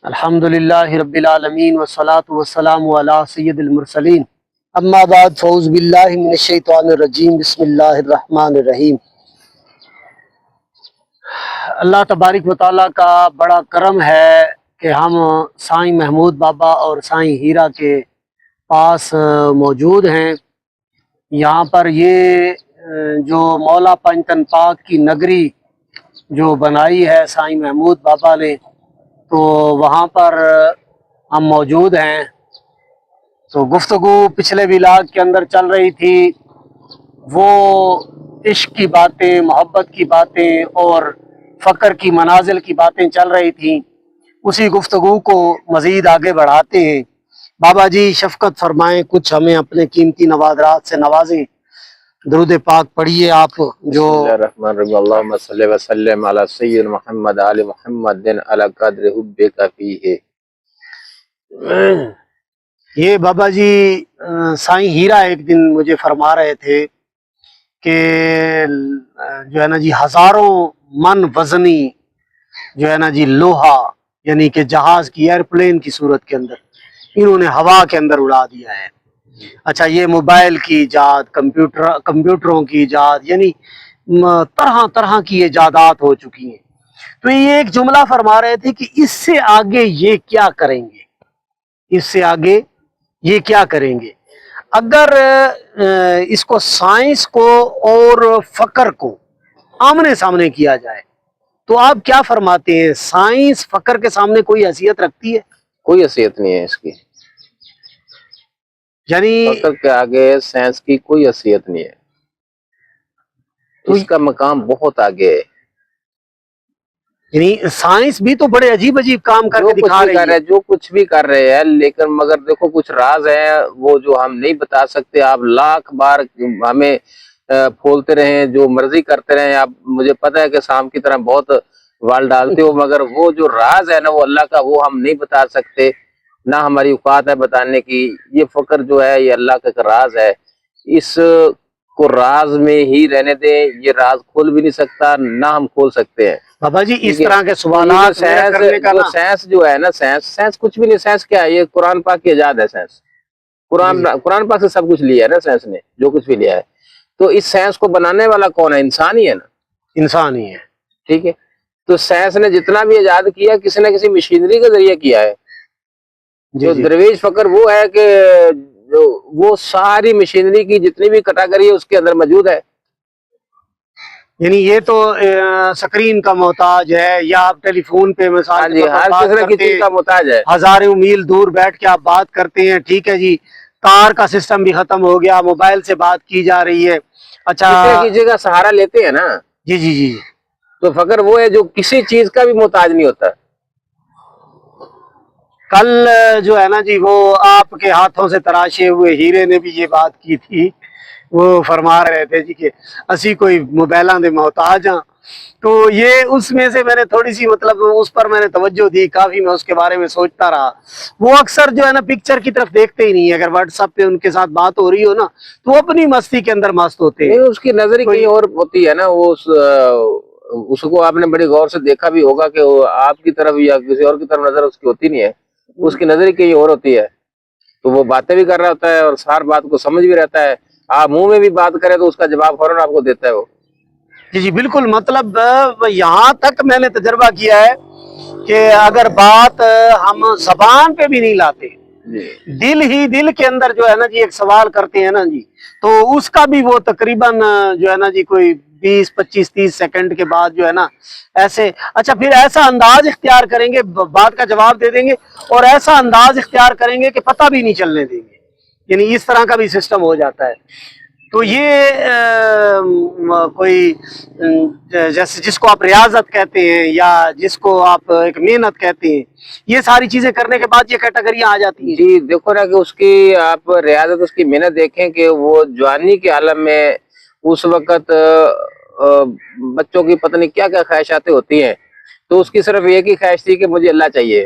الحمدللہ رب العالمین والصلاة والسلام علی سید المرسلین اما بعد فاعوذ باللہ من الشیطان الرجیم بسم اللہ الرحمن الرحیم۔ اللہ تبارک و تعالیٰ کا بڑا کرم ہے کہ ہم سائیں محمود بابا اور سائیں ہیرا کے پاس موجود ہیں۔ یہاں پر یہ جو مولا پنجتن پاک کی نگری جو بنائی ہے سائیں محمود بابا نے، تو وہاں پر ہم موجود ہیں۔ تو گفتگو پچھلے ولاگ کے اندر چل رہی تھی، وہ عشق کی باتیں، محبت کی باتیں اور فقر کی منازل کی باتیں چل رہی تھیں۔ اسی گفتگو کو مزید آگے بڑھاتے ہیں۔ بابا جی شفقت فرمائیں، کچھ ہمیں اپنے قیمتی نوادرات سے نوازیں۔ درود پاک پڑھیے آپ جو بسم اللہ الرحمن الرحیم، اللہم صلی وسلم علی سید محمد آل محمد علی قدر حبک فیہ۔ یہ بابا جی سائیں ہیرا ایک دن مجھے فرما رہے تھے کہ جو ہے نا جی ہزاروں من وزنی جو ہے نا جی لوہا، یعنی کہ جہاز کی ایئرپلین کی صورت کے اندر انہوں نے ہوا کے اندر اڑا دیا ہے۔ اچھا، یہ موبائل کی ایجاد، کمپیوٹروں کی ایجاد، یعنی طرح طرح کی ایجادات ہو چکی ہیں۔ تو یہ ایک جملہ فرما رہے تھے کہ اس سے آگے یہ کیا کریں گے، اس سے آگے یہ کیا کریں گے۔ اگر اس کو سائنس کو اور فقر کو آمنے سامنے کیا جائے تو آپ کیا فرماتے ہیں؟ سائنس فقر کے سامنے کوئی حیثیت رکھتی ہے؟ کوئی حیثیت نہیں ہے اس کی، یعنی فقر کے آگے سائنس کی کوئی حیثیت نہیں ہے، اس کا مقام بہت آگے ہے۔ یعنی سائنس بھی تو بڑے عجیب عجیب کام کر کے دکھا رہی ہے۔ جو کچھ بھی کر رہے ہیں، لیکن مگر دیکھو کچھ راز ہیں وہ جو ہم نہیں بتا سکتے۔ آپ لاکھ بار ہمیں پھولتے رہیں، جو مرضی کرتے رہیں، آپ مجھے پتہ ہے کہ شام کی طرح بہت وال ڈالتے ہو، مگر وہ جو راز ہے نا وہ اللہ کا، وہ ہم نہیں بتا سکتے، نہ ہماری اوقات ہے بتانے کی۔ یہ فقر جو ہے یہ اللہ کا راز ہے، اس کو راز میں ہی رہنے دیں۔ یہ راز کھول بھی نہیں سکتا، نہ ہم کھول سکتے ہیں۔ بابا جی اس طرح کے سوالات کرنے کا نا، سائنس جو ہے نا، سائنس کچھ بھی نہیں۔ سائنس کیا ہے؟ یہ قرآن پاک کی ایجاد ہے سائنس۔ قرآن پاک سے سب کچھ لیا ہے نا سائنس نے، جو کچھ بھی لیا ہے۔ تو اس سائنس کو بنانے والا کون ہے؟ انسان ہی ہے نا، انسان ہی ہے، ٹھیک ہے۔ تو سائنس نے جتنا بھی ایجاد کیا کسی نہ کسی مشینری کے ذریعے کیا ہے۔ جو درویش فقر وہ ہے کہ وہ ساری مشینری کی جتنی بھی کٹاکری ہے اس کے اندر موجود ہے۔ یعنی یہ تو سکرین کا محتاج ہے، یا آپ ٹیلی فون پہ مثال کے طور پر ہر بات کسی کرتے چیز کا محتاج ہے۔ ہزاروں میل دور بیٹھ کے آپ بات کرتے ہیں، ٹھیک ہے جی، تار کا سسٹم بھی ختم ہو گیا، موبائل سے بات کی جا رہی ہے۔ اچھا کسی کا سہارا لیتے ہیں نا، جی جی جی، تو فقر وہ ہے جو کسی چیز کا بھی محتاج نہیں ہوتا۔ کل جو ہے نا جی وہ آپ کے ہاتھوں سے تراشے ہوئے ہیرے نے بھی یہ بات کی تھی، وہ فرما رہے تھے جی کہ اسی کوئی موبائلاں دے محتاج ہاں۔ تو یہ اس میں سے میں نے تھوڑی سی مطلب اس پر میں نے توجہ دی، کافی میں اس کے بارے میں سوچتا رہا۔ وہ اکثر جو ہے نا پکچر کی طرف دیکھتے ہی نہیں، اگر واٹس ایپ پہ ان کے ساتھ بات ہو رہی ہو نا تو وہ اپنی مستی کے اندر مست ہوتے ہیں۔ اس کی نظر ہی کہیں اور ہوتی ہے نا، وہ اس کو آپ نے بڑی غور سے دیکھا بھی ہوگا کہ آپ کی طرف یا کسی اور کی طرف نظر اس کی ہوتی نہیں ہے، اس کی نظر ہی کہیں اور ہوتی ہے۔ تو وہ باتیں بھی کر رہا ہوتا ہے اور ہر بات کو سمجھ بھی رہتا ہے، آپ منہ میں بھی بات کریں تو اس کا جواب فوراً آپ کو دیتا ہے وہ۔ جی جی بالکل، مطلب یہاں تک میں نے تجربہ کیا ہے کہ اگر بات ہم زبان پہ بھی نہیں لاتے، دل کے اندر جو ہے نا جی ایک سوال کرتے ہیں نا جی، تو اس کا بھی وہ تقریباً جو ہے نا جی کوئی 20 25 30 سیکنڈ کے بعد جو ہے نا ایسے، اچھا پھر ایسا انداز اختیار کریں گے، بات کا جواب دے دیں گے اور ایسا انداز اختیار کریں گے کہ پتہ بھی نہیں چلنے دیں گے، یعنی اس طرح کا بھی سسٹم ہو جاتا ہے۔ تو یہ کوئی جیسے جس کو آپ ریاضت کہتے ہیں یا جس کو آپ ایک محنت کہتے ہیں، یہ ساری چیزیں کرنے کے بعد یہ کیٹیگریاں آ جاتی ہیں۔ جی دیکھو نا کہ اس کی آپ ریاضت، اس کی محنت دیکھیں کہ وہ جوانی کے عالم میں اس وقت بچوں کی پتہ نہیں کیا کیا خواہشاتیں ہوتی ہیں، تو اس کی صرف ایک ہی خواہش تھی کہ مجھے اللہ چاہیے،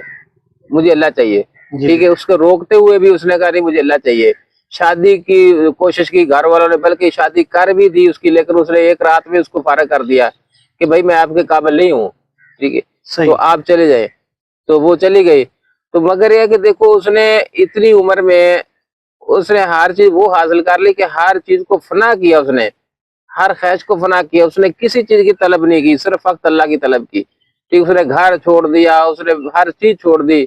مجھے اللہ چاہیے، ٹھیک ہے۔ اس کو روکتے ہوئے بھی اس نے کہا نہیں مجھے اللہ چاہیے۔ شادی کی کوشش کی گھر والوں نے، بلکہ شادی کر بھی دی اس کی، لیکن اس نے ایک رات میں اس کو فارغ کر دیا کہ بھائی میں آپ کے قابل نہیں ہوں، ٹھیک ہے، تو آپ چلے جائیں۔ تو وہ چلی گئی. تو مگر یہ کہ دیکھو اس نے اتنی عمر میں اس نے ہر چیز وہ حاصل کر لی کہ ہر چیز کو فنا کیا, اس نے ہر خواہش کو فنا کیا, اس نے کسی چیز کی طلب نہیں کی, صرف فقط اللہ کی طلب کی. ٹھیک, اس نے گھر چھوڑ دیا, اس نے ہر چیز چھوڑ دی.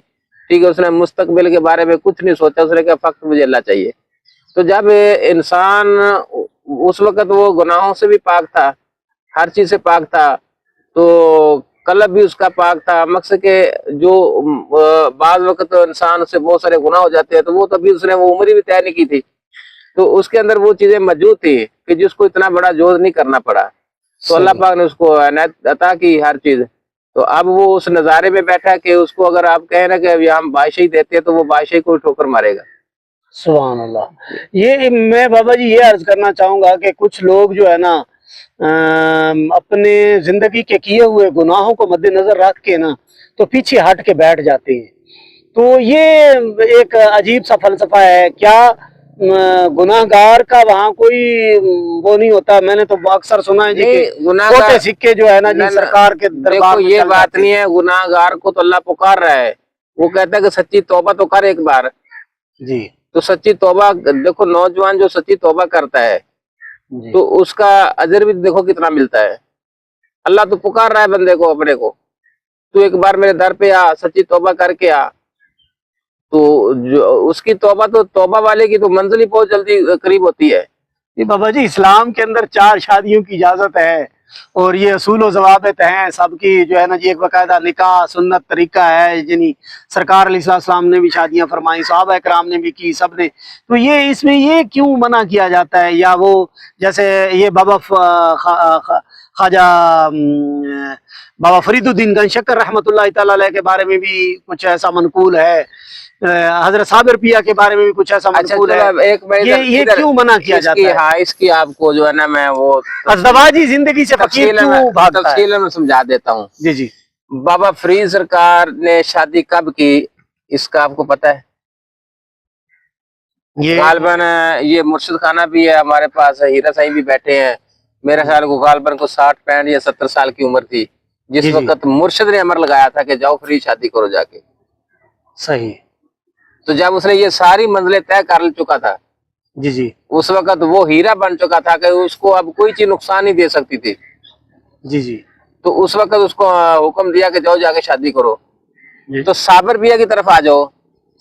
ٹھیک ہے, اس نے مستقبل کے بارے میں کچھ نہیں سوچا, اس نے کہا فقط مجھے اللہ چاہیے. تو جب انسان اس وقت وہ گناہوں سے بھی پاک تھا, ہر چیز سے پاک تھا, تو قلب بھی اس کا پاک تھا. مقصد کہ جو بعض وقت انسان سے بہت سارے گناہ ہو جاتے ہیں, تو وہ تبھی اس نے وہ عمر بھی طے نہیں کی تھی, تو اس کے اندر وہ چیزیں موجود تھی کہ جس کو اتنا بڑا جوز نہیں کرنا پڑا. تو اللہ پاک نے اس کو عنایت عطا کی ہر چیز. تو اب وہ اس نظارے میں بیٹھا کہ اس کو اگر آپ کہیں نا کہ ابھی ہم بادشاہی دیتے ہیں تو وہ بادشاہی کو ٹھوکر مارے گا. سبحان اللہ. یہ میں بابا جی یہ عرض کرنا چاہوں گا کہ کچھ لوگ جو ہے نا اپنے زندگی کے کیے ہوئے گناہوں کو مد نظر رکھ کے نا تو پیچھے ہٹ کے بیٹھ جاتے ہیں. تو یہ ایک عجیب سا فلسفہ ہے. کیا گناہ گار کا وہاں کوئی وہ نہیں ہوتا؟ میں نے تو اکثر سنا ہے جی کہ چھوٹے سکے جو ہے نا جی سرکار کے دربار میں یہ بات نہیں ہے. گناہ گار کو تو اللہ پکار رہا ہے, وہ کہتا ہے کہ سچی توبہ تو کر ایک بار. جی, تو سچی توبہ دیکھو, نوجوان جو سچی توبہ کرتا ہے تو اس کا اجر بھی دیکھو کتنا ملتا ہے. اللہ تو پکار رہا ہے بندے کو, اپنے کو, تو ایک بار میرے در پہ آ, سچی توبہ کر کے آ. تو جو اس کی توبہ, تو توبہ والے کی تو منزل ہی بہت جلدی قریب ہوتی ہے. جی بابا جی, اسلام کے اندر 4 شادیوں کی اجازت ہے, اور یہ اصول و ضوابط ہیں سب کی جو ہے نا جی. ایک باقاعدہ نکاح سنت طریقہ ہے, یعنی سرکار علیہ السلام نے بھی شادیاں فرمائی, صحابہ کرام نے بھی کی, سب نے. تو یہ اس میں یہ کیوں منع کیا جاتا ہے؟ یا وہ جیسے یہ بابا خواجہ بابا فرید الدین گنج شکر رحمۃ اللہ تعالی علیہ کے بارے میں بھی کچھ ایسا منقول ہے, حضرت صابر پیا کے بارے میں بھی کچھ ایسا منقول ہے, یہ کیوں منع کیا جاتا ہے؟ ہاں, اس کی آپ کو جو ہے نا میں وہ ازدواجی زندگی سے فقیر کیوں بھاگتا ہے؟ تفصیل میں سمجھا دیتا ہوں. جی جی. بابا فرید سرکار نے شادی کب کی اس کا آپ کو پتا ہے؟ غالباً یہ مرشد خانہ بھی ہے ہمارے پاس, ہیرا صاحب بھی بیٹھے ہیں. میرے خیال کو غالباً کو 60 65 یا 70 سال کی عمر تھی جس وقت مرشد نے امر لگایا تھا کہ جاؤ فرید شادی کرو جا کے. صحیح. تو جب اس نے یہ ساری منزلیں طے کر چکا تھا, جی جی, اس وقت وہ ہیرا بن چکا تھا کہ اس کو اب کوئی چیز نقصان نہیں دے سکتی تھی. جی جی. تو اس وقت اس کو حکم دیا کہ جاؤ جا کے شادی کرو. تو صابر پیا کی طرف آ جاؤ.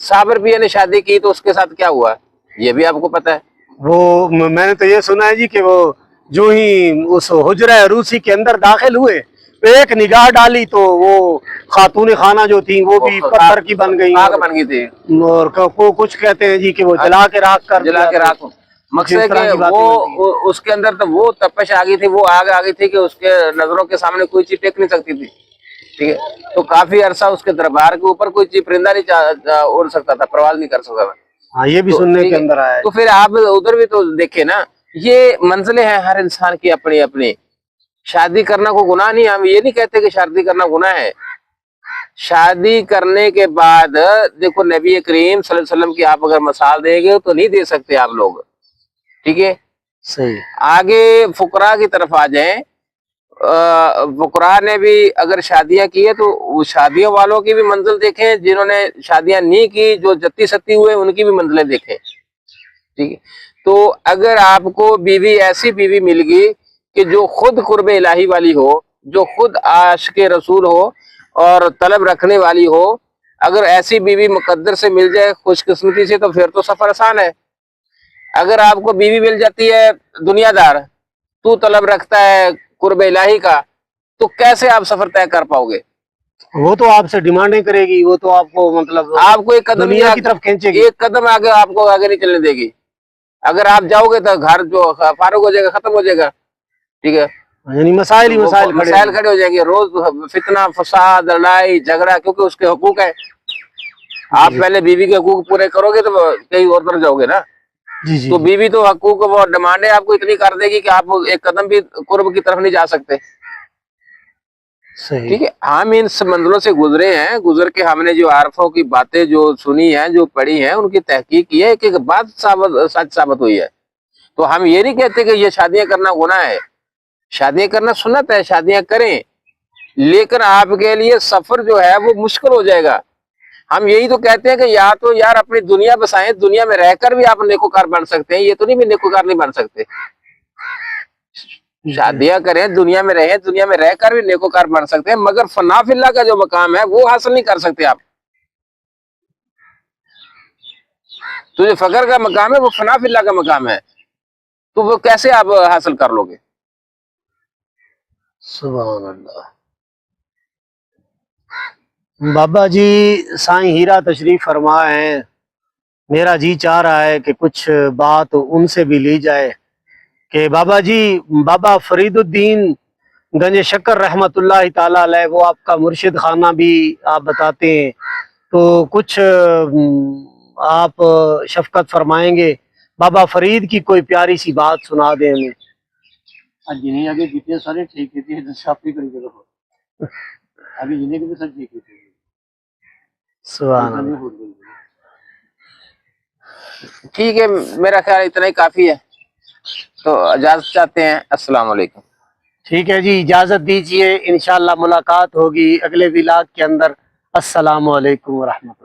صابر پیا نے شادی کی تو اس کے ساتھ کیا ہوا یہ بھی آپ کو پتا ہے. وہ میں نے تو یہ سنا ہے جی کہ وہ جو ہی اس حجرہ روسی کے اندر داخل ہوئے, ایک نگاہ ڈالی تو وہ خاتون خانہ جو تھی وہ بھی پتھر کی بن گئی, بن گئی تھی. اور کچھ کہتے ہیں جی کہ وہ جلا کے راکھ مقصد کہ وہ اس کے اندر تو وہ تپش آ گئی تھی, وہ آگ آ گئی تھی کہ اس کے نظروں کے سامنے کوئی چیز ٹیک نہیں سکتی تھی. ٹھیک ہے, تو کافی عرصہ اس کے دربار کے اوپر کوئی چیز پرندہ نہیں اڑ سکتا تھا, پرواز نہیں کر سکتا تھا. ہاں, یہ بھی سننے کے اندر آیا ہے. تو پھر آپ ادھر بھی تو دیکھیں نا, یہ منزلیں ہیں ہر انسان کی اپنی اپنی. شادی کرنا کوئی گناہ نہیں, ہم یہ نہیں کہتے کہ شادی کرنا گناہ ہے. شادی کرنے کے بعد دیکھو نبی کریم صلی اللہ علیہ وسلم کی آپ اگر مثال دیں گے تو نہیں دے سکتے آپ لوگ. ٹھیک ہے, صحیح. آگے فقراء کی طرف آ جائیں. فقراء نے بھی اگر شادیاں کی ہے تو شادیوں والوں کی بھی منزل دیکھیں, جنہوں نے شادیاں نہیں کی جو جتی ستی ہوئے ان کی بھی منزلیں دیکھیں. ٹھیک ہے, تو اگر آپ کو بیوی ایسی بیوی مل گئی کہ جو خود قرب الہی والی ہو, جو خود عاشق رسول ہو اور طلب رکھنے والی ہو, اگر ایسی بیوی مقدر سے مل جائے خوش قسمتی سے تو پھر تو سفر آسان ہے. اگر آپ کو بیوی مل جاتی ہے دنیا دار, تو طلب رکھتا ہے قرب الہی کا, تو کیسے آپ سفر طے کر پاؤ گے؟ وہ تو آپ سے ڈیمانڈیں کرے گی, وہ تو آپ کو مطلب آپ کو ایک قدم دنیا کی طرف کھینچے گی, ایک قدم آگے آپ کو آگے نہیں چلنے دے گی. اگر آپ جاؤ گے تو گھر جو فارغ ہو جائے گا, ختم ہو جائے گا. ٹھیک ہے, یعنی مسائل کھڑے ہو جائیں گے, روز فتنہ فساد لڑائی جھگڑا, کیونکہ اس کے حقوق ہے. آپ پہلے بیوی کے حقوق پورے کرو گے تو کہیں اور طرف جاؤ گے نا. تو بیوی تو حقوق وہ ڈیمانڈیں آپ کو اتنی کر دے گی کہ آپ ایک قدم بھی قرب کی طرف نہیں جا سکتے. ٹھیک ہے, ہم ان منزلوں سے گزرے ہیں, گزر کے ہم نے جو عارفوں کی باتیں جو سنی ہیں, جو پڑھی ہیں, ان کی تحقیق کی ہے کہ بات سچ ثابت ہوئی ہے. تو ہم یہ نہیں کہتے کہ یہ شادیاں کرنا گناہ ہے. شادیاں کرنا سنت ہے, شادیاں کریں, لیکن آپ کے لیے سفر جو ہے وہ مشکل ہو جائے گا. ہم یہی تو کہتے ہیں کہ یا تو یار اپنی دنیا بسائیں, دنیا میں رہ کر بھی آپ نیکوکار بن سکتے ہیں, یہ تو نہیں بھی نیکوکار نہیں بن سکتے. شادیاں کریں, دنیا میں رہیں, دنیا میں رہ کر بھی نیکوکار بن سکتے ہیں, مگر فنا فی اللہ کا جو مقام ہے وہ حاصل نہیں کر سکتے آپ. تو جو فقر کا مقام ہے وہ فنا فی اللہ کا مقام ہے, تو وہ کیسے آپ حاصل کر لو گے؟ سبحان اللہ. بابا جی سائیں ہیرا تشریف فرما ہیں, میرا جی چاہ رہا ہے کہ کچھ بات ان سے بھی لی جائے کہ بابا جی, بابا فرید الدین گنج شکر رحمت اللہ تعالی علیہ, وہ آپ کا مرشد خانہ بھی آپ بتاتے ہیں, تو کچھ آپ شفقت فرمائیں گے, بابا فرید کی کوئی پیاری سی بات سنا دیں ہمیں. جنہیں آگے جتنے سارے ٹھیک کیتے ہیں صافی کری کرو آگے جنہیں کے بھی سر ٹھیک کیتے ہیں. سبحان اللہ. ٹھیک ہے, میرا خیال اتنا ہی کافی ہے, تو اجازت چاہتے ہیں. السلام علیکم. ٹھیک ہے جی, اجازت دیجئے, انشاءاللہ ملاقات ہوگی اگلے ولاگ کے اندر. السلام علیکم ورحمۃ اللہ.